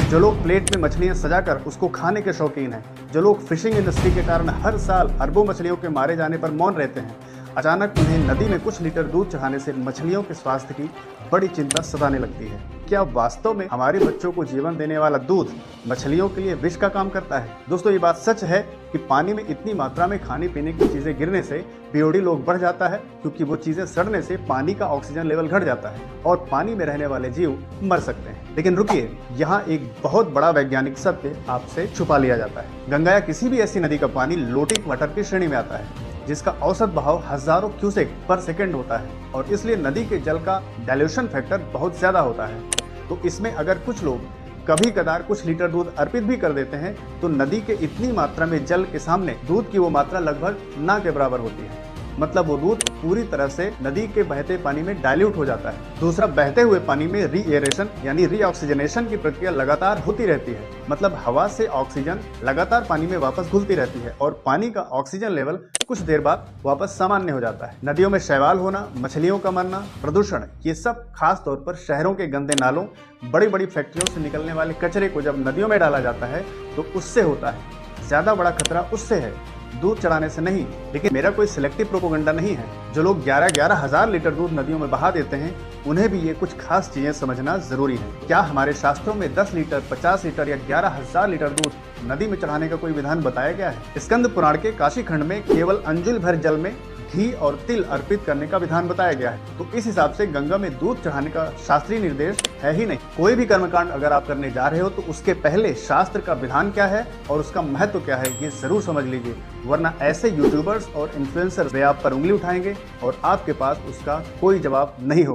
जो लोग प्लेट में मछलियां सजाकर उसको खाने के शौकीन हैं, जो लोग फिशिंग इंडस्ट्री के कारण हर साल अरबों मछलियों के मारे जाने पर मौन रहते हैं, अचानक उन्हें नदी में कुछ लीटर दूध चढ़ाने से मछलियों के स्वास्थ्य की बड़ी चिंता सताने लगती है। क्या वास्तव में हमारे बच्चों को जीवन देने वाला दूध मछलियों के लिए विष का काम करता है? दोस्तों, ये बात सच है कि पानी में इतनी मात्रा में खाने पीने की चीजें गिरने से पीओडी रोग बढ़ जाता है, क्योंकि वो चीजें सड़ने से पानी का ऑक्सीजन लेवल घट जाता है और पानी में रहने वाले जीव मर सकते हैं। लेकिन रुकिए, यहाँ एक बहुत बड़ा वैज्ञानिक सत्य आपसे छुपा लिया जाता है। गंगा या किसी भी ऐसी नदी का पानी लोटिक वाटर की श्रेणी में आता है, जिसका औसत बहाव हजारों क्यूसेक पर सेकंड होता है और इसलिए नदी के जल का डाइल्यूशन फैक्टर बहुत ज्यादा होता है। तो इसमें अगर कुछ लोग कभी कदार कुछ लीटर दूध अर्पित भी कर देते हैं तो नदी के इतनी मात्रा में जल के सामने दूध की वो मात्रा लगभग ना के बराबर होती है। मतलब वो दूध पूरी तरह से नदी के बहते पानी में डाइल्यूट हो जाता है। दूसरा, बहते हुए पानी में रीएरेशन यानी रीऑक्सीजनेशन की प्रक्रिया लगातार होती रहती है। मतलब हवा से ऑक्सीजन लगातार पानी में वापस घुलती रहती है और पानी का ऑक्सीजन लेवल कुछ देर बाद वापस सामान्य हो जाता है। नदियों में शैवाल होना, मछलियों का मरना, प्रदूषण, ये सब खास तौर पर शहरों के गंदे नालों, बड़ी बड़ी फैक्ट्रियों से निकलने वाले कचरे को जब नदियों में डाला जाता है तो उससे होता है। ज्यादा बड़ा खतरा उससे है, दूध चढ़ाने से नहीं। लेकिन मेरा कोई सिलेक्टिव प्रोपोगंडा नहीं है। जो लोग 11-11 हजार लीटर दूध नदियों में बहा देते हैं, उन्हें भी ये कुछ खास चीजें समझना जरूरी है। क्या हमारे शास्त्रों में 10 लीटर, 50 लीटर या 11,000 लीटर दूध नदी में चढ़ाने का कोई विधान बताया गया है? स्कंद पुराण के काशी खंड में केवल अंजुल भर जल में घी और तिल अर्पित करने का विधान बताया गया है। तो इस हिसाब से गंगा में दूध चढ़ाने का शास्त्रीय निर्देश है ही नहीं। कोई भी कर्मकांड अगर आप करने जा रहे हो तो उसके पहले शास्त्र का विधान क्या है और उसका महत्व क्या है, ये जरूर समझ लीजिए, वरना ऐसे यूट्यूबर्स और इन्फ्लुएंसर वे आप पर उंगली उठाएंगे और आपके पास उसका कोई जवाब नहीं होगा।